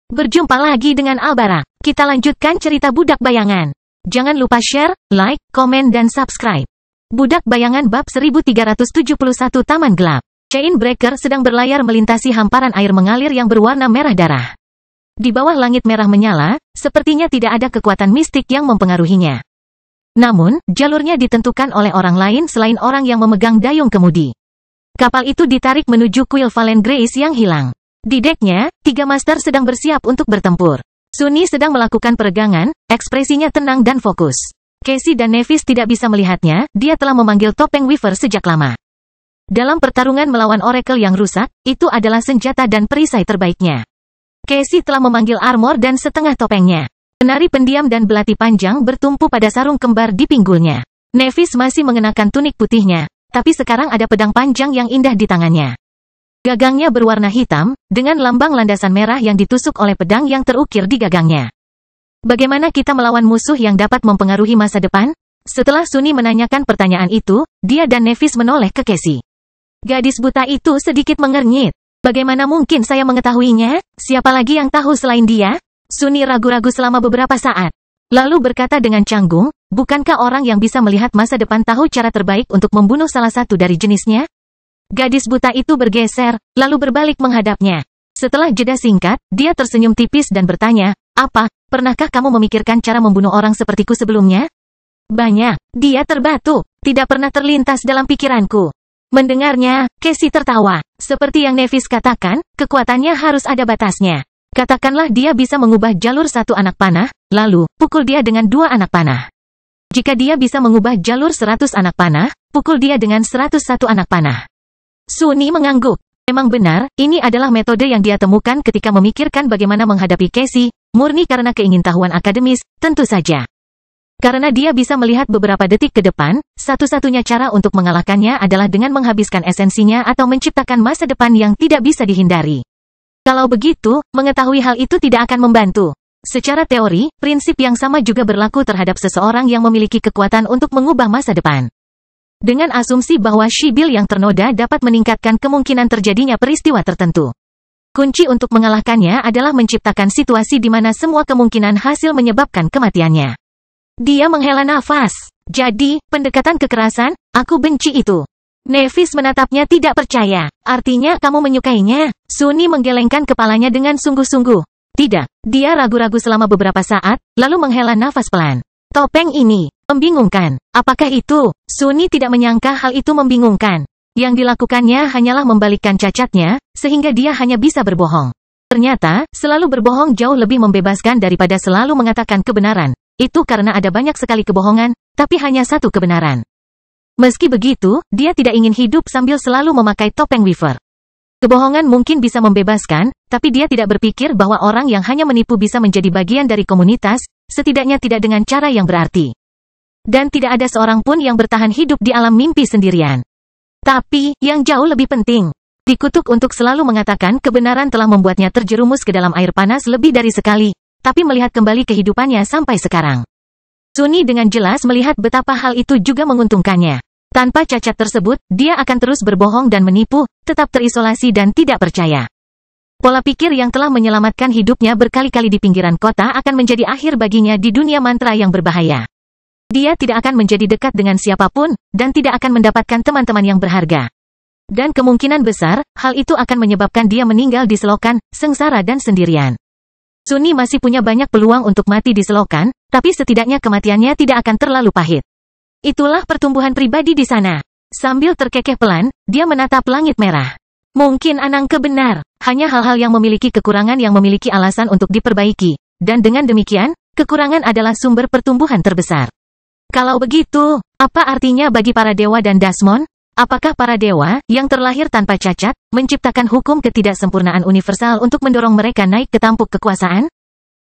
Berjumpa lagi dengan Albara. Kita lanjutkan cerita Budak Bayangan. Jangan lupa share, like, komen dan subscribe. Budak Bayangan bab 1371 Taman Gelap. Chainbreaker sedang berlayar melintasi hamparan air mengalir yang berwarna merah darah. Di bawah langit merah menyala, sepertinya tidak ada kekuatan mistik yang mempengaruhinya. Namun, jalurnya ditentukan oleh orang lain selain orang yang memegang dayung kemudi. Kapal itu ditarik menuju kuil Valen Grace yang hilang. Di deknya, 3 master sedang bersiap untuk bertempur. Sunny sedang melakukan peregangan, ekspresinya tenang dan fokus. Casey dan Nevis tidak bisa melihatnya, dia telah memanggil topeng Weaver sejak lama. Dalam pertarungan melawan Oracle yang rusak, itu adalah senjata dan perisai terbaiknya. Casey telah memanggil armor dan setengah topengnya. Penari pendiam dan belati panjang bertumpu pada sarung kembar di pinggulnya. Nevis masih mengenakan tunik putihnya, tapi sekarang ada pedang panjang yang indah di tangannya. Gagangnya berwarna hitam, dengan lambang landasan merah yang ditusuk oleh pedang yang terukir di gagangnya. Bagaimana kita melawan musuh yang dapat mempengaruhi masa depan? Setelah Sunny menanyakan pertanyaan itu, dia dan Nevis menoleh ke Casey. Gadis buta itu sedikit mengernyit. Bagaimana mungkin saya mengetahuinya? Siapa lagi yang tahu selain dia? Sunny ragu-ragu selama beberapa saat. Lalu berkata dengan canggung, bukankah orang yang bisa melihat masa depan tahu cara terbaik untuk membunuh salah satu dari jenisnya? Gadis buta itu bergeser, lalu berbalik menghadapnya. Setelah jeda singkat, dia tersenyum tipis dan bertanya, "Apa, pernahkah kamu memikirkan cara membunuh orang sepertiku sebelumnya?" "Banyak." Dia terbatu. "Tidak pernah terlintas dalam pikiranku." Mendengarnya, Casey tertawa. Seperti yang Nevis katakan, kekuatannya harus ada batasnya. Katakanlah dia bisa mengubah jalur satu anak panah, lalu, pukul dia dengan 2 anak panah. Jika dia bisa mengubah jalur 100 anak panah, pukul dia dengan 101 anak panah. Sunny mengangguk. Memang benar, ini adalah metode yang dia temukan ketika memikirkan bagaimana menghadapi Casey, murni karena keingintahuan akademis, tentu saja. Karena dia bisa melihat beberapa detik ke depan, satu-satunya cara untuk mengalahkannya adalah dengan menghabiskan esensinya atau menciptakan masa depan yang tidak bisa dihindari. Kalau begitu, mengetahui hal itu tidak akan membantu. Secara teori, prinsip yang sama juga berlaku terhadap seseorang yang memiliki kekuatan untuk mengubah masa depan. Dengan asumsi bahwa Shibil yang ternoda dapat meningkatkan kemungkinan terjadinya peristiwa tertentu. Kunci untuk mengalahkannya adalah menciptakan situasi di mana semua kemungkinan hasil menyebabkan kematiannya. Dia menghela nafas. Jadi, pendekatan kekerasan, aku benci itu. Nevis menatapnya tidak percaya. Artinya kamu menyukainya? Sunny menggelengkan kepalanya dengan sungguh-sungguh. Tidak. Dia ragu-ragu selama beberapa saat, lalu menghela nafas pelan. Topeng ini membingungkan. Apakah itu? Sunny tidak menyangka hal itu membingungkan. Yang dilakukannya hanyalah membalikkan cacatnya, sehingga dia hanya bisa berbohong. Ternyata, selalu berbohong jauh lebih membebaskan daripada selalu mengatakan kebenaran. Itu karena ada banyak sekali kebohongan, tapi hanya satu kebenaran. Meski begitu, dia tidak ingin hidup sambil selalu memakai topeng Weaver. Kebohongan mungkin bisa membebaskan, tapi dia tidak berpikir bahwa orang yang hanya menipu bisa menjadi bagian dari komunitas, setidaknya tidak dengan cara yang berarti. Dan tidak ada seorang pun yang bertahan hidup di alam mimpi sendirian. Tapi, yang jauh lebih penting, dikutuk untuk selalu mengatakan kebenaran telah membuatnya terjerumus ke dalam air panas lebih dari sekali, tapi melihat kembali kehidupannya sampai sekarang. Sunny dengan jelas melihat betapa hal itu juga menguntungkannya. Tanpa cacat tersebut, dia akan terus berbohong dan menipu, tetap terisolasi dan tidak percaya. Pola pikir yang telah menyelamatkan hidupnya berkali-kali di pinggiran kota akan menjadi akhir baginya di dunia mantra yang berbahaya. Dia tidak akan menjadi dekat dengan siapapun, dan tidak akan mendapatkan teman-teman yang berharga. Dan kemungkinan besar, hal itu akan menyebabkan dia meninggal di selokan, sengsara dan sendirian. Sunny masih punya banyak peluang untuk mati di selokan, tapi setidaknya kematiannya tidak akan terlalu pahit. Itulah pertumbuhan pribadi di sana. Sambil terkekeh pelan, dia menatap langit merah. Mungkin Anangke benar, hanya hal-hal yang memiliki kekurangan yang memiliki alasan untuk diperbaiki. Dan dengan demikian, kekurangan adalah sumber pertumbuhan terbesar. Kalau begitu, apa artinya bagi para dewa dan Dasmon? Apakah para dewa, yang terlahir tanpa cacat, menciptakan hukum ketidaksempurnaan universal untuk mendorong mereka naik ke tampuk kekuasaan?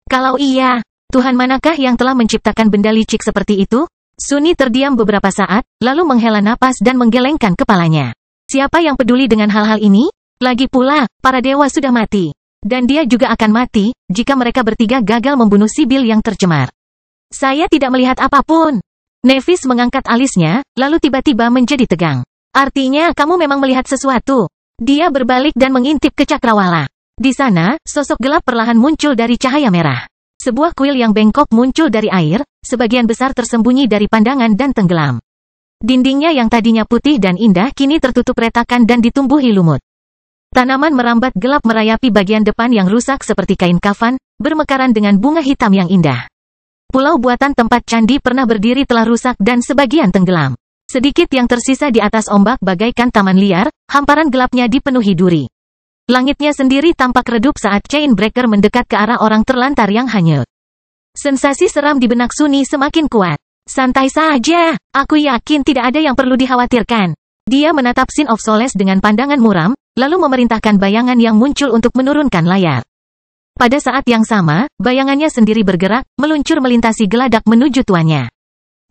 Kalau iya, Tuhan manakah yang telah menciptakan benda licik seperti itu? Sunny terdiam beberapa saat, lalu menghela napas dan menggelengkan kepalanya. Siapa yang peduli dengan hal-hal ini? Lagi pula, para dewa sudah mati. Dan dia juga akan mati, jika mereka bertiga gagal membunuh Sibyl yang tercemar. Saya tidak melihat apapun. Nevis mengangkat alisnya, lalu tiba-tiba menjadi tegang. Artinya kamu memang melihat sesuatu. Dia berbalik dan mengintip ke cakrawala. Di sana, sosok gelap perlahan muncul dari cahaya merah. Sebuah kuil yang bengkok muncul dari air, sebagian besar tersembunyi dari pandangan dan tenggelam. Dindingnya yang tadinya putih dan indah kini tertutup retakan dan ditumbuhi lumut. Tanaman merambat gelap merayapi bagian depan yang rusak seperti kain kafan, bermekaran dengan bunga hitam yang indah. Pulau buatan tempat candi pernah berdiri telah rusak dan sebagian tenggelam. Sedikit yang tersisa di atas ombak bagaikan taman liar, hamparan gelapnya dipenuhi duri. Langitnya sendiri tampak redup saat Chainbreaker mendekat ke arah orang terlantar yang hanyut. Sensasi seram di benak Sunny semakin kuat. Santai saja, aku yakin tidak ada yang perlu dikhawatirkan. Dia menatap Scene of Solace dengan pandangan muram, lalu memerintahkan bayangan yang muncul untuk menurunkan layar. Pada saat yang sama, bayangannya sendiri bergerak, meluncur melintasi geladak menuju tuannya.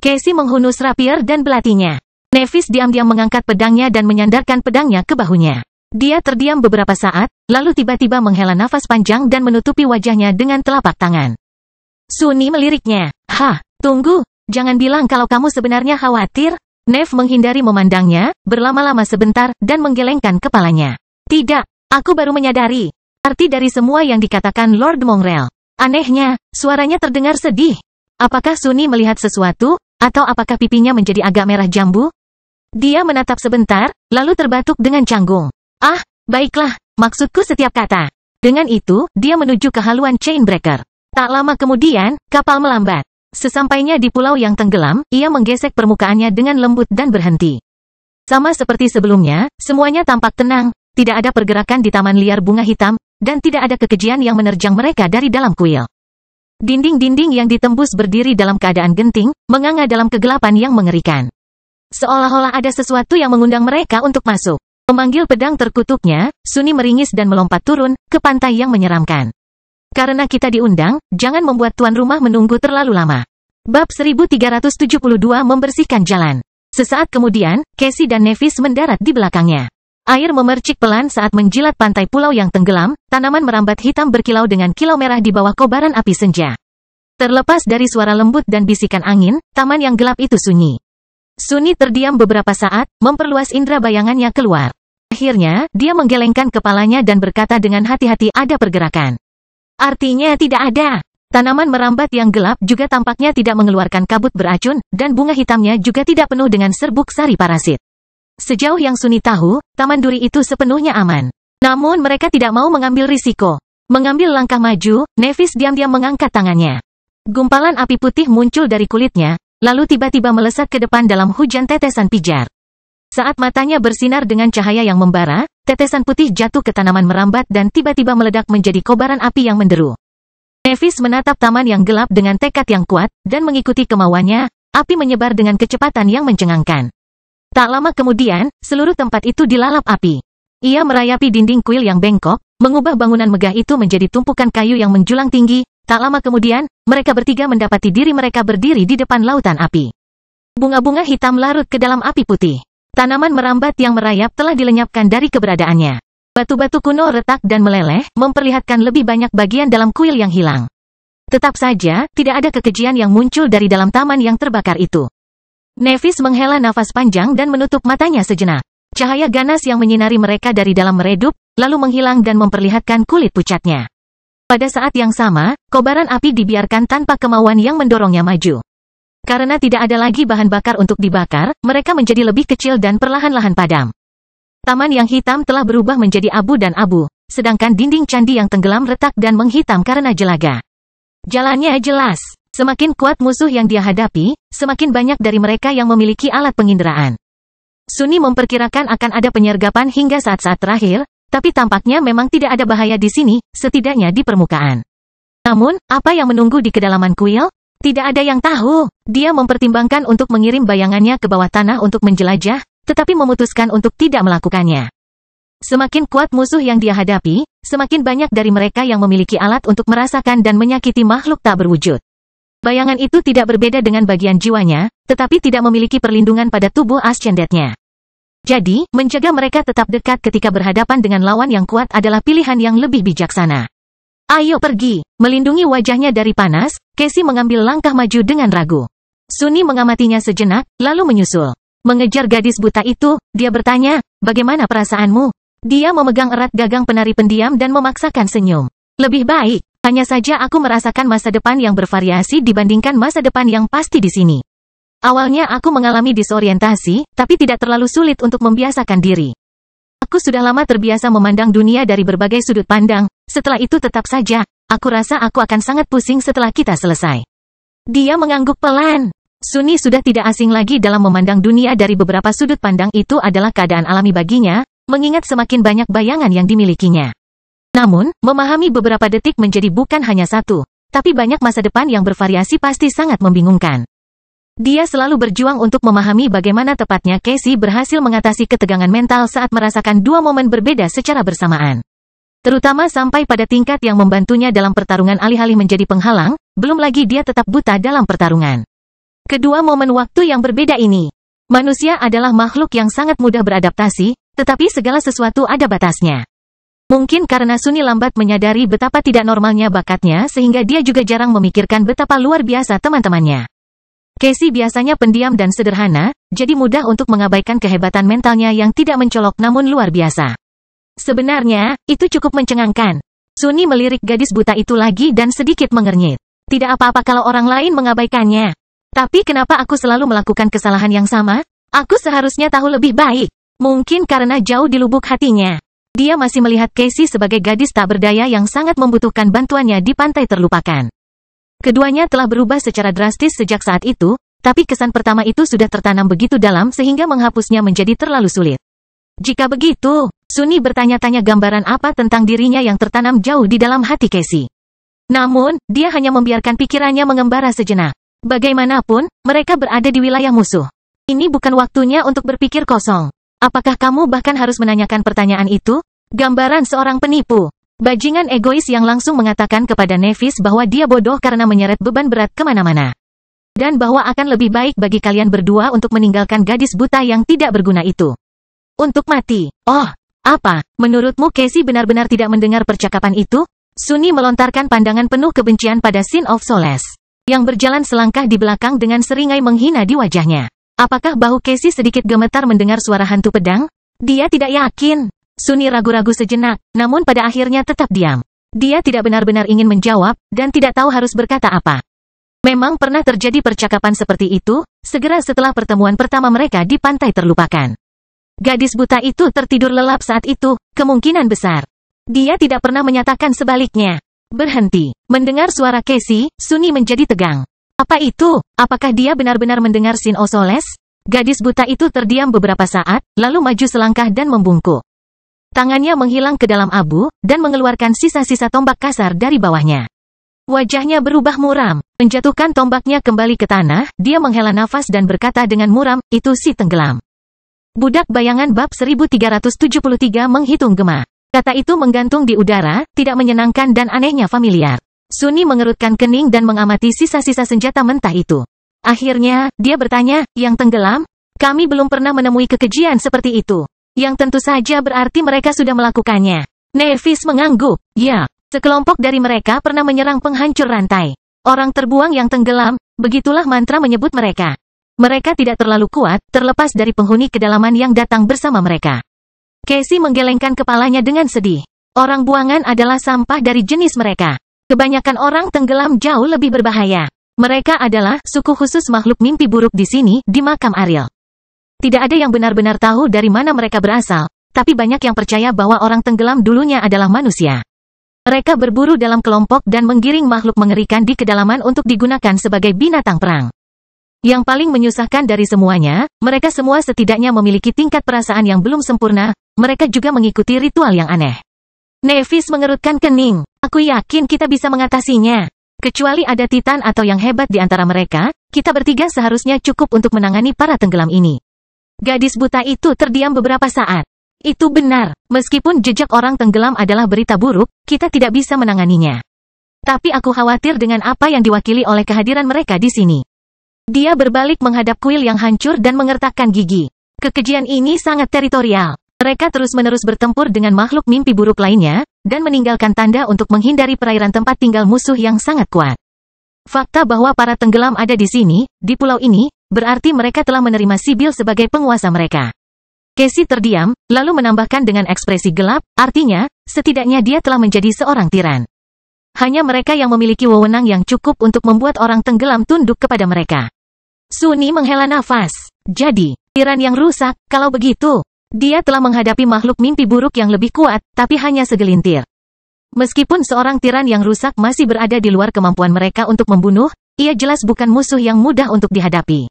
Casey menghunus rapier dan belatinya. Nevis diam-diam mengangkat pedangnya dan menyandarkan pedangnya ke bahunya. Dia terdiam beberapa saat, lalu tiba-tiba menghela nafas panjang dan menutupi wajahnya dengan telapak tangan. Sunny meliriknya. Hah, tunggu, jangan bilang kalau kamu sebenarnya khawatir. Nev menghindari memandangnya, berlama-lama sebentar, dan menggelengkan kepalanya. Tidak, aku baru menyadari arti dari semua yang dikatakan Lord Mongrel. Anehnya, suaranya terdengar sedih. Apakah Sunny melihat sesuatu, atau apakah pipinya menjadi agak merah jambu? Dia menatap sebentar, lalu terbatuk dengan canggung. Ah, baiklah, maksudku setiap kata. Dengan itu, dia menuju ke haluan Chainbreaker. Tak lama kemudian, kapal melambat. Sesampainya di pulau yang tenggelam, ia menggesek permukaannya dengan lembut dan berhenti. Sama seperti sebelumnya, semuanya tampak tenang, tidak ada pergerakan di taman liar bunga hitam, dan tidak ada kekejian yang menerjang mereka dari dalam kuil. Dinding-dinding yang ditembus berdiri dalam keadaan genting, menganga dalam kegelapan yang mengerikan. Seolah-olah ada sesuatu yang mengundang mereka untuk masuk. Memanggil pedang terkutuknya, Sunny meringis dan melompat turun ke pantai yang menyeramkan. Karena kita diundang, jangan membuat tuan rumah menunggu terlalu lama. Bab 1372 membersihkan jalan. Sesaat kemudian, Casey dan Nevis mendarat di belakangnya. Air memercik pelan saat menjilat pantai pulau yang tenggelam, tanaman merambat hitam berkilau dengan kilau merah di bawah kobaran api senja. Terlepas dari suara lembut dan bisikan angin, taman yang gelap itu sunyi. Sunny terdiam beberapa saat, memperluas indera bayangannya keluar. Akhirnya, dia menggelengkan kepalanya dan berkata dengan hati-hati ada pergerakan. Artinya tidak ada. Tanaman merambat yang gelap juga tampaknya tidak mengeluarkan kabut beracun, dan bunga hitamnya juga tidak penuh dengan serbuk sari parasit. Sejauh yang Sunny tahu, taman duri itu sepenuhnya aman. Namun mereka tidak mau mengambil risiko. Mengambil langkah maju, Nevis diam-diam mengangkat tangannya. Gumpalan api putih muncul dari kulitnya, lalu tiba-tiba melesat ke depan dalam hujan tetesan pijar. Saat matanya bersinar dengan cahaya yang membara, tetesan putih jatuh ke tanaman merambat dan tiba-tiba meledak menjadi kobaran api yang menderu. Nevis menatap taman yang gelap dengan tekad yang kuat, dan mengikuti kemauannya, api menyebar dengan kecepatan yang mencengangkan. Tak lama kemudian, seluruh tempat itu dilalap api. Ia merayapi dinding kuil yang bengkok, mengubah bangunan megah itu menjadi tumpukan kayu yang menjulang tinggi. Tak lama kemudian, mereka bertiga mendapati diri mereka berdiri di depan lautan api. Bunga-bunga hitam larut ke dalam api putih. Tanaman merambat yang merayap telah dilenyapkan dari keberadaannya. Batu-batu kuno retak dan meleleh, memperlihatkan lebih banyak bagian dalam kuil yang hilang. Tetap saja, tidak ada kekejian yang muncul dari dalam taman yang terbakar itu. Nevis menghela nafas panjang dan menutup matanya sejenak. Cahaya ganas yang menyinari mereka dari dalam meredup, lalu menghilang dan memperlihatkan kulit pucatnya. Pada saat yang sama, kobaran api dibiarkan tanpa kemauan yang mendorongnya maju. Karena tidak ada lagi bahan bakar untuk dibakar, mereka menjadi lebih kecil dan perlahan-lahan padam. Taman yang hitam telah berubah menjadi abu dan abu, sedangkan dinding candi yang tenggelam retak dan menghitam karena jelaga. Jalannya jelas, semakin kuat musuh yang dia hadapi, semakin banyak dari mereka yang memiliki alat penginderaan. Sunny memperkirakan akan ada penyergapan hingga saat-saat terakhir, tapi tampaknya memang tidak ada bahaya di sini, setidaknya di permukaan. Namun, apa yang menunggu di kedalaman kuil? Tidak ada yang tahu. Dia mempertimbangkan untuk mengirim bayangannya ke bawah tanah untuk menjelajah, tetapi memutuskan untuk tidak melakukannya. Semakin kuat musuh yang dia hadapi, semakin banyak dari mereka yang memiliki alat untuk merasakan dan menyakiti makhluk tak berwujud. Bayangan itu tidak berbeda dengan bagian jiwanya, tetapi tidak memiliki perlindungan pada tubuh ascendednya. Jadi, menjaga mereka tetap dekat ketika berhadapan dengan lawan yang kuat adalah pilihan yang lebih bijaksana. Ayo pergi, melindungi wajahnya dari panas, Casey mengambil langkah maju dengan ragu. Sunny mengamatinya sejenak, lalu menyusul. Mengejar gadis buta itu, dia bertanya, bagaimana perasaanmu? Dia memegang erat gagang penari pendiam dan memaksakan senyum. Lebih baik, hanya saja aku merasakan masa depan yang bervariasi dibandingkan masa depan yang pasti di sini. Awalnya aku mengalami disorientasi, tapi tidak terlalu sulit untuk membiasakan diri. Aku sudah lama terbiasa memandang dunia dari berbagai sudut pandang, setelah itu tetap saja, aku rasa aku akan sangat pusing setelah kita selesai. Dia mengangguk pelan. Sunny sudah tidak asing lagi dalam memandang dunia dari beberapa sudut pandang. Itu adalah keadaan alami baginya, mengingat semakin banyak bayangan yang dimilikinya. Namun, memahami beberapa detik menjadi bukan hanya satu, tapi banyak masa depan yang bervariasi pasti sangat membingungkan. Dia selalu berjuang untuk memahami bagaimana tepatnya Casey berhasil mengatasi ketegangan mental saat merasakan dua momen berbeda secara bersamaan. Terutama sampai pada tingkat yang membantunya dalam pertarungan alih-alih menjadi penghalang, belum lagi dia tetap buta dalam pertarungan. Kedua momen waktu yang berbeda ini. Manusia adalah makhluk yang sangat mudah beradaptasi, tetapi segala sesuatu ada batasnya. Mungkin karena Sunny lambat menyadari betapa tidak normalnya bakatnya sehingga dia juga jarang memikirkan betapa luar biasa teman-temannya. Casey biasanya pendiam dan sederhana, jadi mudah untuk mengabaikan kehebatan mentalnya yang tidak mencolok namun luar biasa. Sebenarnya, itu cukup mencengangkan. Sunny melirik gadis buta itu lagi dan sedikit mengernyit. Tidak apa-apa kalau orang lain mengabaikannya. Tapi kenapa aku selalu melakukan kesalahan yang sama? Aku seharusnya tahu lebih baik. Mungkin karena jauh di lubuk hatinya. Dia masih melihat Casey sebagai gadis tak berdaya yang sangat membutuhkan bantuannya di pantai terlupakan. Keduanya telah berubah secara drastis sejak saat itu, tapi kesan pertama itu sudah tertanam begitu dalam sehingga menghapusnya menjadi terlalu sulit. Jika begitu, Sunny bertanya-tanya gambaran apa tentang dirinya yang tertanam jauh di dalam hati Casey. Namun, dia hanya membiarkan pikirannya mengembara sejenak. Bagaimanapun, mereka berada di wilayah musuh. Ini bukan waktunya untuk berpikir kosong. Apakah kamu bahkan harus menanyakan pertanyaan itu? Gambaran seorang penipu. Bajingan egois yang langsung mengatakan kepada Nevis bahwa dia bodoh karena menyeret beban berat kemana-mana. Dan bahwa akan lebih baik bagi kalian berdua untuk meninggalkan gadis buta yang tidak berguna itu. Untuk mati. Oh, apa? Menurutmu Casey benar-benar tidak mendengar percakapan itu? Sunny melontarkan pandangan penuh kebencian pada Sin of Solace, yang berjalan selangkah di belakang dengan seringai menghina di wajahnya. Apakah bahu Casey sedikit gemetar mendengar suara hantu pedang? Dia tidak yakin. Sunny ragu-ragu sejenak, namun pada akhirnya tetap diam. Dia tidak benar-benar ingin menjawab, dan tidak tahu harus berkata apa. Memang pernah terjadi percakapan seperti itu, segera setelah pertemuan pertama mereka di pantai terlupakan. Gadis buta itu tertidur lelap saat itu, kemungkinan besar. Dia tidak pernah menyatakan sebaliknya. Berhenti. Mendengar suara Casey, Sunny menjadi tegang. Apa itu? Apakah dia benar-benar mendengar Sin of Solace? Gadis buta itu terdiam beberapa saat, lalu maju selangkah dan membungkuk. Tangannya menghilang ke dalam abu, dan mengeluarkan sisa-sisa tombak kasar dari bawahnya. Wajahnya berubah muram. Menjatuhkan tombaknya kembali ke tanah, dia menghela nafas dan berkata dengan muram, itu si tenggelam. Budak Bayangan bab 1373 menghitung gema. Kata itu menggantung di udara, tidak menyenangkan dan anehnya familiar. Sunny mengerutkan kening dan mengamati sisa-sisa senjata mentah itu. Akhirnya, dia bertanya, yang tenggelam? Kami belum pernah menemui kekejian seperti itu. Yang tentu saja berarti mereka sudah melakukannya. Nevis mengangguk. Ya, sekelompok dari mereka pernah menyerang penghancur rantai. Orang terbuang yang tenggelam, begitulah mantra menyebut mereka. Mereka tidak terlalu kuat, terlepas dari penghuni kedalaman yang datang bersama mereka. Casey menggelengkan kepalanya dengan sedih. Orang buangan adalah sampah dari jenis mereka. Kebanyakan orang tenggelam jauh lebih berbahaya. Mereka adalah suku khusus makhluk mimpi buruk di sini, di makam Ariel. Tidak ada yang benar-benar tahu dari mana mereka berasal, tapi banyak yang percaya bahwa orang tenggelam dulunya adalah manusia. Mereka berburu dalam kelompok dan menggiring makhluk mengerikan di kedalaman untuk digunakan sebagai binatang perang. Yang paling menyusahkan dari semuanya, mereka semua setidaknya memiliki tingkat perasaan yang belum sempurna, mereka juga mengikuti ritual yang aneh. Nevis mengerutkan kening. Aku yakin kita bisa mengatasinya. Kecuali ada Titan atau yang hebat di antara mereka, kita bertiga seharusnya cukup untuk menangani para tenggelam ini. Gadis buta itu terdiam beberapa saat. Itu benar, meskipun jejak orang tenggelam adalah berita buruk, kita tidak bisa menanganinya. Tapi aku khawatir dengan apa yang diwakili oleh kehadiran mereka di sini. Dia berbalik menghadap kuil yang hancur dan mengertakkan gigi. Kekejian ini sangat teritorial. Mereka terus-menerus bertempur dengan makhluk mimpi buruk lainnya, dan meninggalkan tanda untuk menghindari perairan tempat tinggal musuh yang sangat kuat. Fakta bahwa para tenggelam ada di sini, di pulau ini, berarti mereka telah menerima Sibyl sebagai penguasa mereka. Casey terdiam, lalu menambahkan dengan ekspresi gelap, artinya, setidaknya dia telah menjadi seorang tiran. Hanya mereka yang memiliki wewenang yang cukup untuk membuat orang tenggelam tunduk kepada mereka. Sunni menghela nafas. Jadi, tiran yang rusak, kalau begitu. Dia telah menghadapi makhluk mimpi buruk yang lebih kuat, tapi hanya segelintir. Meskipun seorang tiran yang rusak masih berada di luar kemampuan mereka untuk membunuh, ia jelas bukan musuh yang mudah untuk dihadapi.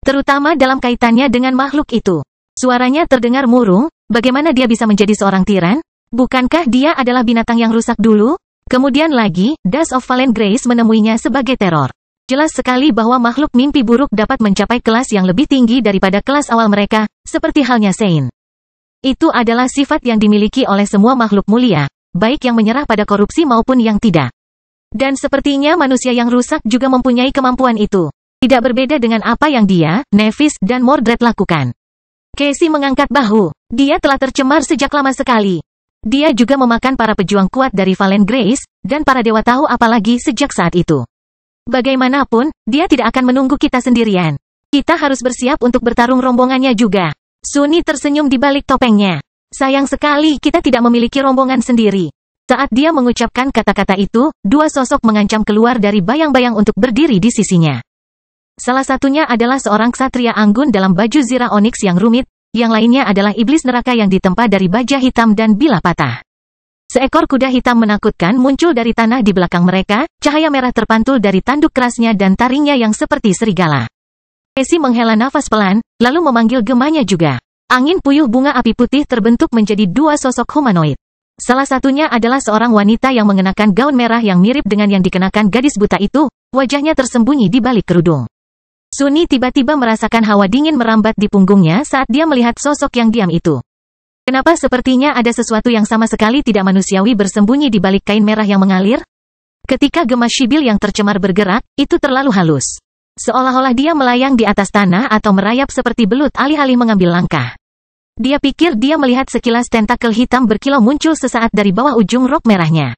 Terutama dalam kaitannya dengan makhluk itu. Suaranya terdengar murung, bagaimana dia bisa menjadi seorang tiran? Bukankah dia adalah binatang yang rusak dulu? Kemudian lagi, Dust of Fallen Grace menemuinya sebagai teror. Jelas sekali bahwa makhluk mimpi buruk dapat mencapai kelas yang lebih tinggi daripada kelas awal mereka, seperti halnya Sein. Itu adalah sifat yang dimiliki oleh semua makhluk mulia, baik yang menyerah pada korupsi maupun yang tidak. Dan sepertinya manusia yang rusak juga mempunyai kemampuan itu. Tidak berbeda dengan apa yang dia, Nevis, dan Mordred lakukan. Casey mengangkat bahu. Dia telah tercemar sejak lama sekali. Dia juga memakan para pejuang kuat dari Fallen Grace, dan para dewa tahu apalagi sejak saat itu. Bagaimanapun, dia tidak akan menunggu kita sendirian. Kita harus bersiap untuk bertarung rombongannya juga. Sunni tersenyum di balik topengnya. Sayang sekali kita tidak memiliki rombongan sendiri. Saat dia mengucapkan kata-kata itu, dua sosok mengancam keluar dari bayang-bayang untuk berdiri di sisinya. Salah satunya adalah seorang ksatria anggun dalam baju zirah onyx yang rumit, yang lainnya adalah iblis neraka yang ditempa dari baja hitam dan bilah patah. Seekor kuda hitam menakutkan muncul dari tanah di belakang mereka, cahaya merah terpantul dari tanduk kerasnya dan taringnya yang seperti serigala. Casey menghela nafas pelan, lalu memanggil gemanya juga. Angin puyuh bunga api putih terbentuk menjadi dua sosok humanoid. Salah satunya adalah seorang wanita yang mengenakan gaun merah yang mirip dengan yang dikenakan gadis buta itu, wajahnya tersembunyi di balik kerudung. Sunni tiba-tiba merasakan hawa dingin merambat di punggungnya saat dia melihat sosok yang diam itu. Kenapa sepertinya ada sesuatu yang sama sekali tidak manusiawi bersembunyi di balik kain merah yang mengalir? Ketika gemas Sibyl yang tercemar bergerak, itu terlalu halus. Seolah-olah dia melayang di atas tanah atau merayap seperti belut alih-alih mengambil langkah. Dia pikir dia melihat sekilas tentakel hitam berkilau muncul sesaat dari bawah ujung rok merahnya.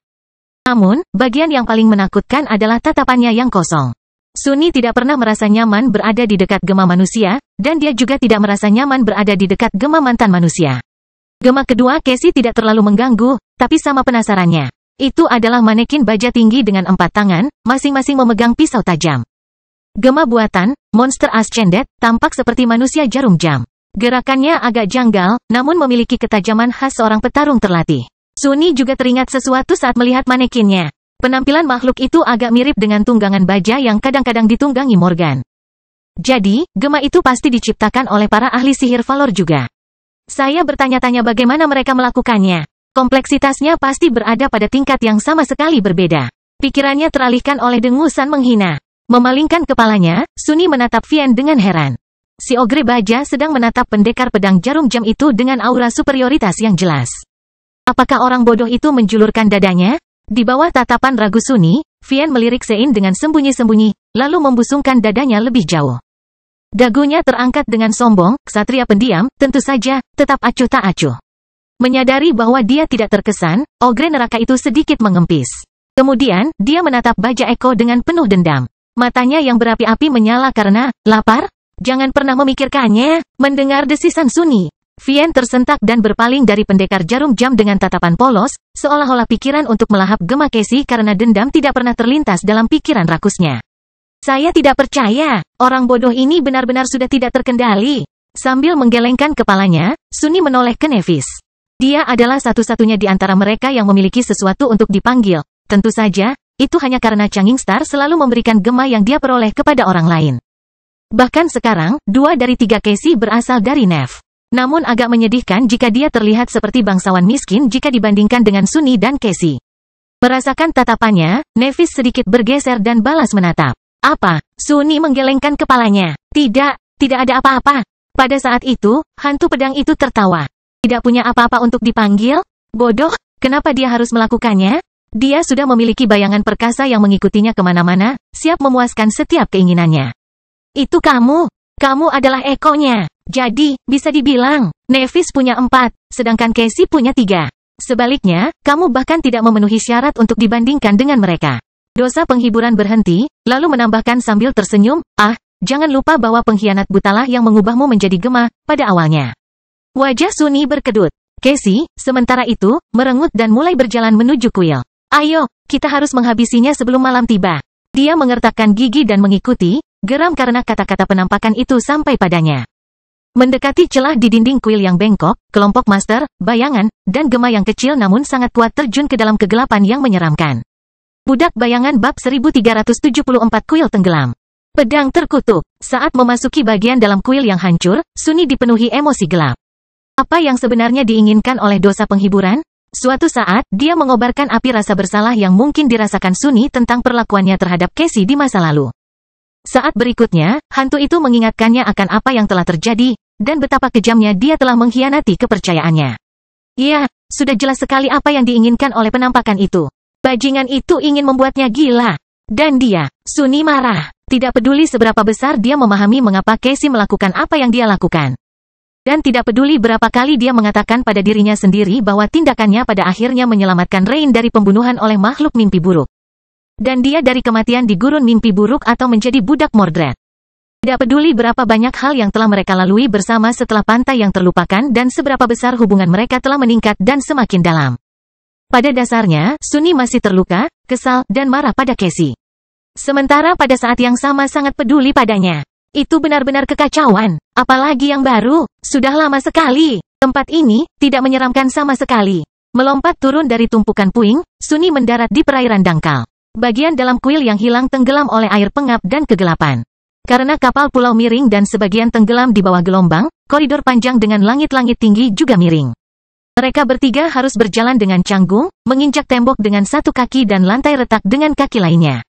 Namun, bagian yang paling menakutkan adalah tatapannya yang kosong. Sunni tidak pernah merasa nyaman berada di dekat gema manusia, dan dia juga tidak merasa nyaman berada di dekat gema mantan manusia. Gema kedua Casey tidak terlalu mengganggu, tapi sama penasarannya. Itu adalah manekin baja tinggi dengan 4 tangan, masing-masing memegang pisau tajam. Gema buatan, monster Ascended, tampak seperti manusia jarum jam. Gerakannya agak janggal, namun memiliki ketajaman khas seorang petarung terlatih. Sunni juga teringat sesuatu saat melihat manekinnya. Penampilan makhluk itu agak mirip dengan tunggangan baja yang kadang-kadang ditunggangi Morgan. Jadi, gema itu pasti diciptakan oleh para ahli sihir Valor juga. Saya bertanya-tanya bagaimana mereka melakukannya. Kompleksitasnya pasti berada pada tingkat yang sama sekali berbeda. Pikirannya teralihkan oleh dengusan menghina. Memalingkan kepalanya, Sunni menatap Vian dengan heran. Si ogre baja sedang menatap pendekar pedang jarum jam itu dengan aura superioritas yang jelas. Apakah orang bodoh itu menjulurkan dadanya? Di bawah tatapan ragu Sunni, Vian melirik Sein dengan sembunyi-sembunyi, lalu membusungkan dadanya lebih jauh. Dagunya terangkat dengan sombong, ksatria pendiam, tentu saja, tetap acuh tak acuh. Menyadari bahwa dia tidak terkesan, ogre neraka itu sedikit mengempis. Kemudian, dia menatap baja Eko dengan penuh dendam. Matanya yang berapi-api menyala karena, lapar? Jangan pernah memikirkannya. Mendengar desisan Sunni, Vian tersentak dan berpaling dari pendekar jarum jam dengan tatapan polos, seolah-olah pikiran untuk melahap gema Casey karena dendam tidak pernah terlintas dalam pikiran rakusnya. Saya tidak percaya, orang bodoh ini benar-benar sudah tidak terkendali. Sambil menggelengkan kepalanya, Sunni menoleh ke Nevis. Dia adalah satu-satunya di antara mereka yang memiliki sesuatu untuk dipanggil. Tentu saja, itu hanya karena Changing Star selalu memberikan gema yang dia peroleh kepada orang lain. Bahkan sekarang, 2 dari 3 Casey berasal dari Nev. Namun agak menyedihkan jika dia terlihat seperti bangsawan miskin jika dibandingkan dengan Sunni dan Casey. Merasakan tatapannya, Nevis sedikit bergeser dan balas menatap. Apa? Sunni menggelengkan kepalanya. Tidak ada apa-apa. Pada saat itu, hantu pedang itu tertawa. Tidak punya apa-apa untuk dipanggil? Bodoh, kenapa dia harus melakukannya? Dia sudah memiliki bayangan perkasa yang mengikutinya kemana-mana, siap memuaskan setiap keinginannya. Itu kamu. Kamu adalah ekonya. Jadi, bisa dibilang, Nevis punya 4, sedangkan Casey punya 3. Sebaliknya, kamu bahkan tidak memenuhi syarat untuk dibandingkan dengan mereka. Dosa penghiburan berhenti, lalu menambahkan sambil tersenyum, jangan lupa bahwa pengkhianat butalah yang mengubahmu menjadi gema, pada awalnya. Wajah Sunny berkedut. Casey, sementara itu, merengut dan mulai berjalan menuju kuil. Ayo, kita harus menghabisinya sebelum malam tiba. Dia mengertakkan gigi dan mengikuti, geram karena kata-kata penampakan itu sampai padanya. Mendekati celah di dinding kuil yang bengkok, kelompok master, bayangan, dan gema yang kecil namun sangat kuat terjun ke dalam kegelapan yang menyeramkan. Budak bayangan bab 1374 kuil tenggelam. Pedang terkutuk. Saat memasuki bagian dalam kuil yang hancur, Sunny dipenuhi emosi gelap. Apa yang sebenarnya diinginkan oleh dosa penghiburan? Suatu saat, dia mengobarkan api rasa bersalah yang mungkin dirasakan Sunny tentang perlakuannya terhadap Casey di masa lalu. Saat berikutnya, hantu itu mengingatkannya akan apa yang telah terjadi, dan betapa kejamnya dia telah mengkhianati kepercayaannya. Ya, sudah jelas sekali apa yang diinginkan oleh penampakan itu. Bajingan itu ingin membuatnya gila. Dan dia, Sunny marah. Tidak peduli seberapa besar dia memahami mengapa Casey melakukan apa yang dia lakukan. Dan tidak peduli berapa kali dia mengatakan pada dirinya sendiri bahwa tindakannya pada akhirnya menyelamatkan Rain dari pembunuhan oleh makhluk mimpi buruk. Dan dia dari kematian di gurun mimpi buruk atau menjadi budak Mordred. Tidak peduli berapa banyak hal yang telah mereka lalui bersama setelah pantai yang terlupakan dan seberapa besar hubungan mereka telah meningkat dan semakin dalam. Pada dasarnya, Sunny masih terluka, kesal, dan marah pada Casey. Sementara pada saat yang sama sangat peduli padanya. Itu benar-benar kekacauan. Apalagi yang baru, sudah lama sekali. Tempat ini, tidak menyeramkan sama sekali. Melompat turun dari tumpukan puing, Sunny mendarat di perairan dangkal. Bagian dalam kuil yang hilang tenggelam oleh air pengap dan kegelapan. Karena kapal pulau miring dan sebagian tenggelam di bawah gelombang, koridor panjang dengan langit-langit tinggi juga miring. Mereka bertiga harus berjalan dengan canggung, menginjak tembok dengan satu kaki dan lantai retak dengan kaki lainnya.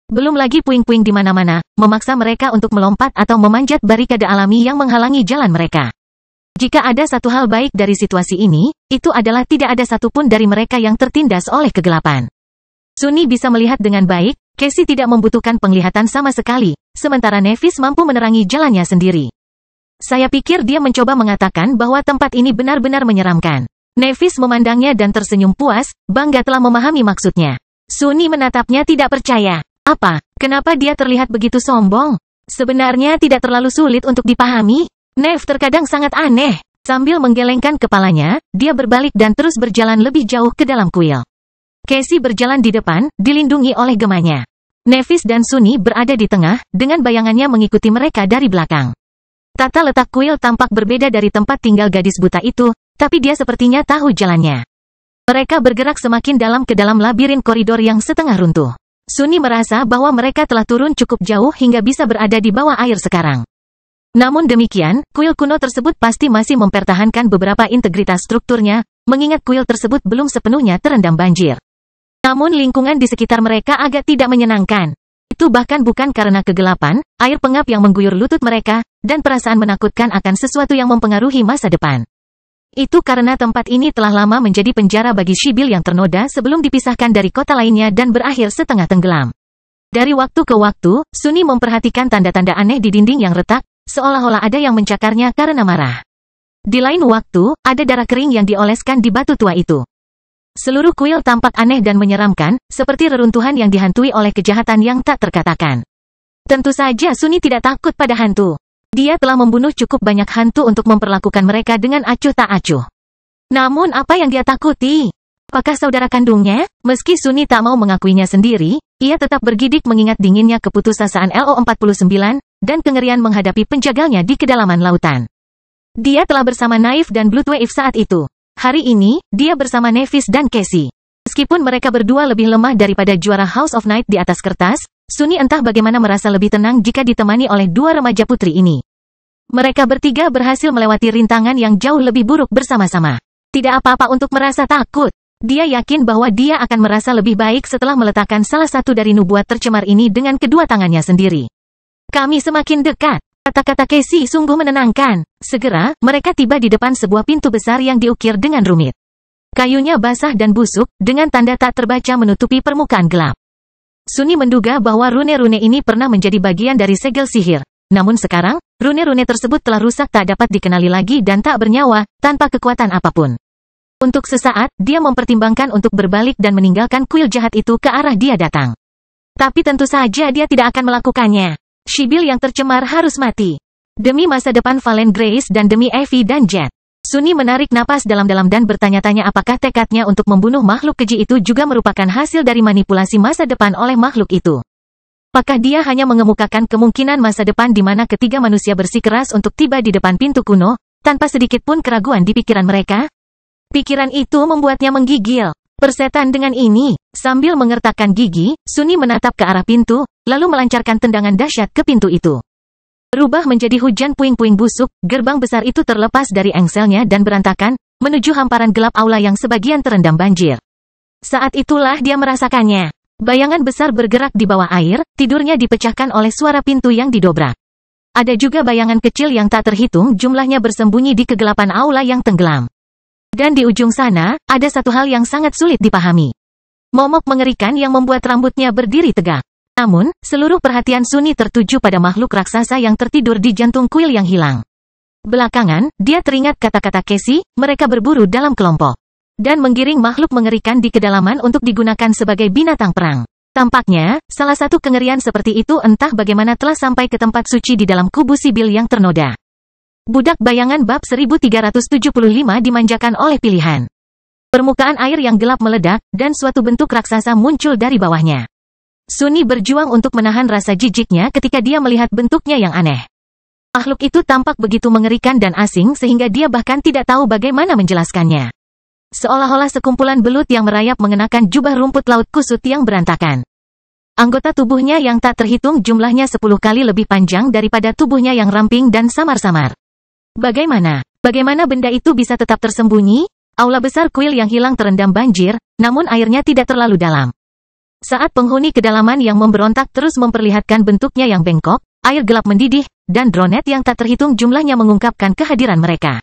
Belum lagi puing-puing di mana-mana, memaksa mereka untuk melompat atau memanjat barikade alami yang menghalangi jalan mereka. Jika ada satu hal baik dari situasi ini, itu adalah tidak ada satupun dari mereka yang tertindas oleh kegelapan. Sunny bisa melihat dengan baik, Casey tidak membutuhkan penglihatan sama sekali, sementara Nevis mampu menerangi jalannya sendiri. Saya pikir dia mencoba mengatakan bahwa tempat ini benar-benar menyeramkan. Nevis memandangnya dan tersenyum puas, bangga telah memahami maksudnya. Sunny menatapnya tidak percaya. Apa? Kenapa dia terlihat begitu sombong? Sebenarnya tidak terlalu sulit untuk dipahami. Nev terkadang sangat aneh. Sambil menggelengkan kepalanya, dia berbalik dan terus berjalan lebih jauh ke dalam kuil. Casey berjalan di depan, dilindungi oleh gemanya. Nevis dan Sunny berada di tengah, dengan bayangannya mengikuti mereka dari belakang. Tata letak kuil tampak berbeda dari tempat tinggal gadis buta itu, tapi dia sepertinya tahu jalannya. Mereka bergerak semakin dalam ke dalam labirin koridor yang setengah runtuh. Sunny merasa bahwa mereka telah turun cukup jauh hingga bisa berada di bawah air sekarang. Namun demikian, kuil kuno tersebut pasti masih mempertahankan beberapa integritas strukturnya, mengingat kuil tersebut belum sepenuhnya terendam banjir. Namun lingkungan di sekitar mereka agak tidak menyenangkan. Itu bahkan bukan karena kegelapan, air pengap yang mengguyur lutut mereka, dan perasaan menakutkan akan sesuatu yang mempengaruhi masa depan. Itu karena tempat ini telah lama menjadi penjara bagi Sibyl yang ternoda sebelum dipisahkan dari kota lainnya dan berakhir setengah tenggelam. Dari waktu ke waktu, Sunny memperhatikan tanda-tanda aneh di dinding yang retak, seolah-olah ada yang mencakarnya karena marah. Di lain waktu, ada darah kering yang dioleskan di batu tua itu. Seluruh kuil tampak aneh dan menyeramkan, seperti reruntuhan yang dihantui oleh kejahatan yang tak terkatakan. Tentu saja Sunny tidak takut pada hantu. Dia telah membunuh cukup banyak hantu untuk memperlakukan mereka dengan acuh tak acuh. Namun apa yang dia takuti? Apakah saudara kandungnya? Meski Sunny tak mau mengakuinya sendiri, ia tetap bergidik mengingat dinginnya keputusasaan LO49, dan kengerian menghadapi penjagalnya di kedalaman lautan. Dia telah bersama Naif dan Bloodwave saat itu. Hari ini, dia bersama Nevis dan Casey. Meskipun mereka berdua lebih lemah daripada juara House of Night di atas kertas, Sunny entah bagaimana merasa lebih tenang jika ditemani oleh dua remaja putri ini. Mereka bertiga berhasil melewati rintangan yang jauh lebih buruk bersama-sama. Tidak apa-apa untuk merasa takut. Dia yakin bahwa dia akan merasa lebih baik setelah meletakkan salah satu dari nubuat tercemar ini dengan kedua tangannya sendiri. Kami semakin dekat. Kata-kata Casey sungguh menenangkan. Segera, mereka tiba di depan sebuah pintu besar yang diukir dengan rumit. Kayunya basah dan busuk, dengan tanda tak terbaca menutupi permukaan gelap. Sunny menduga bahwa rune-rune ini pernah menjadi bagian dari segel sihir. Namun sekarang, rune-rune tersebut telah rusak tak dapat dikenali lagi dan tak bernyawa, tanpa kekuatan apapun. Untuk sesaat, dia mempertimbangkan untuk berbalik dan meninggalkan kuil jahat itu ke arah dia datang. Tapi tentu saja dia tidak akan melakukannya. Sibyl yang tercemar harus mati. Demi masa depan Valen Grace dan demi Evie dan Jet. Suni menarik napas dalam-dalam dan bertanya-tanya apakah tekadnya untuk membunuh makhluk keji itu juga merupakan hasil dari manipulasi masa depan oleh makhluk itu. Apakah dia hanya mengemukakan kemungkinan masa depan di mana ketiga manusia bersikeras untuk tiba di depan pintu kuno, tanpa sedikit pun keraguan di pikiran mereka? Pikiran itu membuatnya menggigil. Persetan dengan ini, sambil mengertakkan gigi, Suni menatap ke arah pintu, lalu melancarkan tendangan dahsyat ke pintu itu. Berubah menjadi hujan puing-puing busuk, gerbang besar itu terlepas dari engselnya dan berantakan, menuju hamparan gelap aula yang sebagian terendam banjir. Saat itulah dia merasakannya. Bayangan besar bergerak di bawah air, tidurnya dipecahkan oleh suara pintu yang didobrak. Ada juga bayangan kecil yang tak terhitung jumlahnya bersembunyi di kegelapan aula yang tenggelam. Dan di ujung sana, ada satu hal yang sangat sulit dipahami. Momok mengerikan yang membuat rambutnya berdiri tegak. Namun, seluruh perhatian Suni tertuju pada makhluk raksasa yang tertidur di jantung kuil yang hilang. Belakangan, dia teringat kata-kata Casey, mereka berburu dalam kelompok. Dan menggiring makhluk mengerikan di kedalaman untuk digunakan sebagai binatang perang. Tampaknya, salah satu kengerian seperti itu entah bagaimana telah sampai ke tempat suci di dalam kubu Sibil yang ternoda. Budak bayangan bab 1375 dimanjakan oleh pilihan. Permukaan air yang gelap meledak, dan suatu bentuk raksasa muncul dari bawahnya. Suni berjuang untuk menahan rasa jijiknya ketika dia melihat bentuknya yang aneh. Makhluk itu tampak begitu mengerikan dan asing sehingga dia bahkan tidak tahu bagaimana menjelaskannya. Seolah-olah sekumpulan belut yang merayap mengenakan jubah rumput laut kusut yang berantakan. Anggota tubuhnya yang tak terhitung jumlahnya 10 kali lebih panjang daripada tubuhnya yang ramping dan samar-samar. Bagaimana benda itu bisa tetap tersembunyi? Aula besar kuil yang hilang terendam banjir, namun airnya tidak terlalu dalam. Saat penghuni kedalaman yang memberontak terus memperlihatkan bentuknya yang bengkok, air gelap mendidih, dan dronet yang tak terhitung jumlahnya mengungkapkan kehadiran mereka.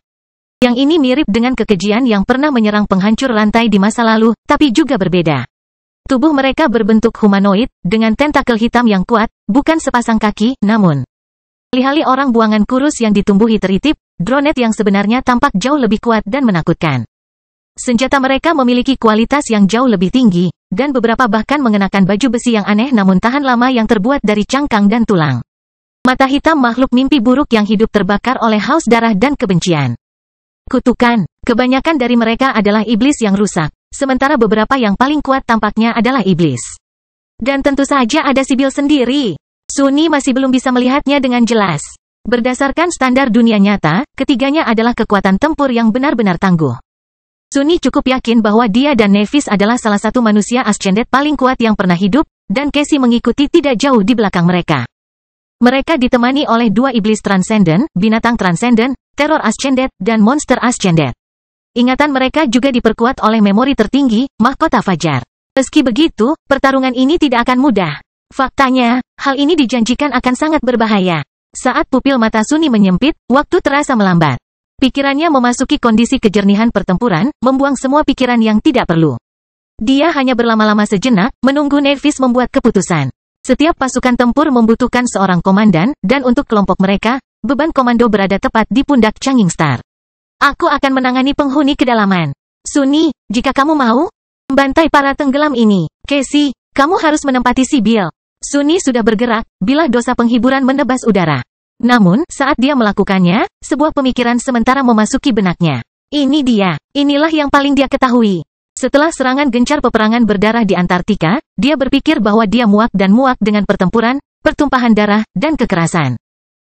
Yang ini mirip dengan kekejian yang pernah menyerang penghancur rantai di masa lalu, tapi juga berbeda. Tubuh mereka berbentuk humanoid, dengan tentakel hitam yang kuat, bukan sepasang kaki, namun alih-alih orang buangan kurus yang ditumbuhi teritip, dronet yang sebenarnya tampak jauh lebih kuat dan menakutkan. Senjata mereka memiliki kualitas yang jauh lebih tinggi, dan beberapa bahkan mengenakan baju besi yang aneh namun tahan lama yang terbuat dari cangkang dan tulang. Mata hitam makhluk mimpi buruk yang hidup terbakar oleh haus darah dan kebencian. Kutukan, kebanyakan dari mereka adalah iblis yang rusak, sementara beberapa yang paling kuat tampaknya adalah iblis. Dan tentu saja ada Sibil sendiri. Suni masih belum bisa melihatnya dengan jelas. Berdasarkan standar dunia nyata, ketiganya adalah kekuatan tempur yang benar-benar tangguh. Suni cukup yakin bahwa dia dan Nevis adalah salah satu manusia Ascended paling kuat yang pernah hidup, dan Casey mengikuti tidak jauh di belakang mereka. Mereka ditemani oleh dua iblis transenden, binatang transenden, teror Ascended, dan monster Ascended. Ingatan mereka juga diperkuat oleh memori tertinggi, mahkota Fajar. Meski begitu, pertarungan ini tidak akan mudah. Faktanya, hal ini dijanjikan akan sangat berbahaya. Saat pupil mata Suni menyempit, waktu terasa melambat. Pikirannya memasuki kondisi kejernihan pertempuran, membuang semua pikiran yang tidak perlu. Dia hanya berlama-lama sejenak, menunggu Nevis membuat keputusan. Setiap pasukan tempur membutuhkan seorang komandan, dan untuk kelompok mereka, beban komando berada tepat di pundak Changing Star. Aku akan menangani penghuni kedalaman. Suni, jika kamu mau, membantai para tenggelam ini. Casey, kamu harus menempati Sibil. Suni sudah bergerak, bilah dosa penghiburan menebas udara. Namun, saat dia melakukannya, sebuah pemikiran sementara memasuki benaknya. Ini dia, inilah yang paling dia ketahui. Setelah serangan gencar peperangan berdarah di Antartika, dia berpikir bahwa dia muak dan muak dengan pertempuran, pertumpahan darah, dan kekerasan.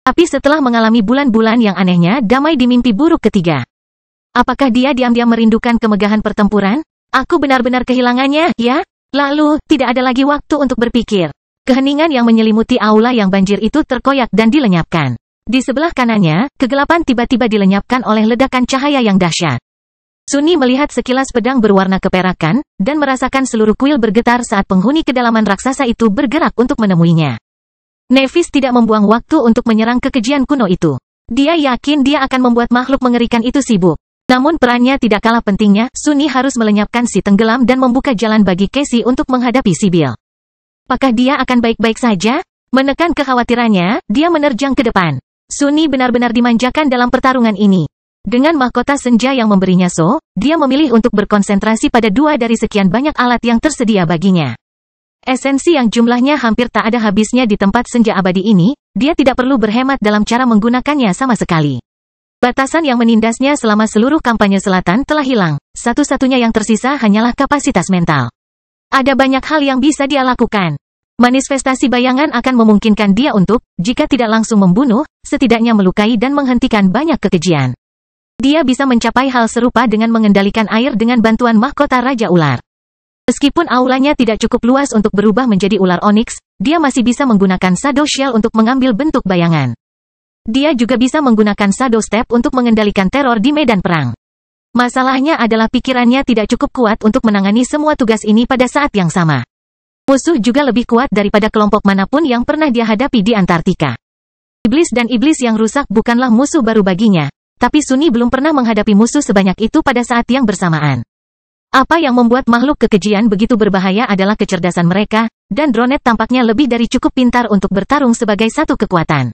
Tapi setelah mengalami bulan-bulan yang anehnya damai di mimpi buruk ketiga. Apakah dia diam-diam merindukan kemegahan pertempuran? Aku benar-benar kehilangannya, ya? Lalu, tidak ada lagi waktu untuk berpikir. Keheningan yang menyelimuti aula yang banjir itu terkoyak dan dilenyapkan. Di sebelah kanannya, kegelapan tiba-tiba dilenyapkan oleh ledakan cahaya yang dahsyat. Suni melihat sekilas pedang berwarna keperakan, dan merasakan seluruh kuil bergetar saat penghuni kedalaman raksasa itu bergerak untuk menemuinya. Nevis tidak membuang waktu untuk menyerang kekejian kuno itu. Dia yakin dia akan membuat makhluk mengerikan itu sibuk. Namun perannya tidak kalah pentingnya, Suni harus melenyapkan si tenggelam dan membuka jalan bagi Casey untuk menghadapi Sibil. Apakah dia akan baik-baik saja? Menekan kekhawatirannya, dia menerjang ke depan. Suni benar-benar dimanjakan dalam pertarungan ini. Dengan mahkota senja yang memberinya dia memilih untuk berkonsentrasi pada dua dari sekian banyak alat yang tersedia baginya. Esensi yang jumlahnya hampir tak ada habisnya di tempat senja abadi ini, dia tidak perlu berhemat dalam cara menggunakannya sama sekali. Batasan yang menindasnya selama seluruh kampanye selatan telah hilang, satu-satunya yang tersisa hanyalah kapasitas mental. Ada banyak hal yang bisa dia lakukan. Manifestasi bayangan akan memungkinkan dia untuk, jika tidak langsung membunuh, setidaknya melukai dan menghentikan banyak kekejian. Dia bisa mencapai hal serupa dengan mengendalikan air dengan bantuan mahkota Raja Ular. Meskipun aulanya tidak cukup luas untuk berubah menjadi ular onyx, dia masih bisa menggunakan Shadow Shell untuk mengambil bentuk bayangan. Dia juga bisa menggunakan Shadow Step untuk mengendalikan teror di medan perang. Masalahnya adalah pikirannya tidak cukup kuat untuk menangani semua tugas ini pada saat yang sama. Musuh juga lebih kuat daripada kelompok manapun yang pernah dia hadapi di Antartika. Iblis dan iblis yang rusak bukanlah musuh baru baginya, tapi Sunny belum pernah menghadapi musuh sebanyak itu pada saat yang bersamaan. Apa yang membuat makhluk kekejian begitu berbahaya adalah kecerdasan mereka, dan Dronet tampaknya lebih dari cukup pintar untuk bertarung sebagai satu kekuatan.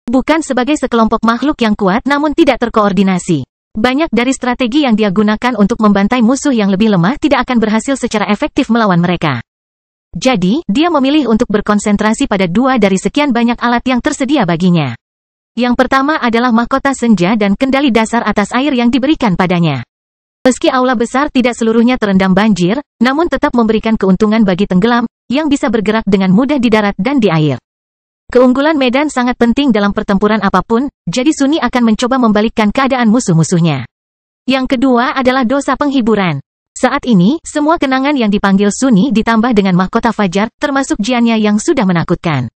Bukan sebagai sekelompok makhluk yang kuat namun tidak terkoordinasi. Banyak dari strategi yang dia gunakan untuk membantai musuh yang lebih lemah tidak akan berhasil secara efektif melawan mereka. Jadi, dia memilih untuk berkonsentrasi pada dua dari sekian banyak alat yang tersedia baginya. Yang pertama adalah mahkota senja dan kendali dasar atas air yang diberikan padanya. Meski aula besar tidak seluruhnya terendam banjir, namun tetap memberikan keuntungan bagi tenggelam, yang bisa bergerak dengan mudah di darat dan di air. Keunggulan medan sangat penting dalam pertempuran apapun, jadi Sunny akan mencoba membalikkan keadaan musuh-musuhnya. Yang kedua adalah dosa penghiburan. Saat ini, semua kenangan yang dipanggil Sunny ditambah dengan mahkota fajar, termasuk jiannya yang sudah menakutkan.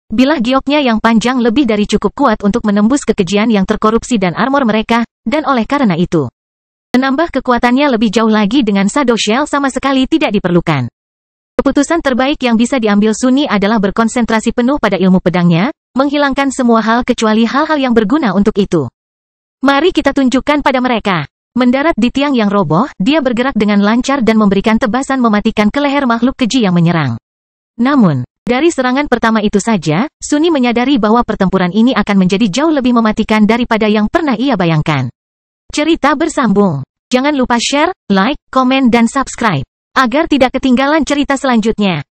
Bilah gioknya yang panjang lebih dari cukup kuat untuk menembus kekejian yang terkorupsi dan armor mereka, dan oleh karena itu, menambah kekuatannya lebih jauh lagi dengan Shadow Shell sama sekali tidak diperlukan. Keputusan terbaik yang bisa diambil Sunny adalah berkonsentrasi penuh pada ilmu pedangnya, menghilangkan semua hal kecuali hal-hal yang berguna untuk itu. Mari kita tunjukkan pada mereka. Mendarat di tiang yang roboh, dia bergerak dengan lancar dan memberikan tebasan mematikan ke leher makhluk keji yang menyerang. Namun, dari serangan pertama itu saja, Sunny menyadari bahwa pertempuran ini akan menjadi jauh lebih mematikan daripada yang pernah ia bayangkan. Cerita bersambung. Jangan lupa share, like, komen dan subscribe agar tidak ketinggalan cerita selanjutnya.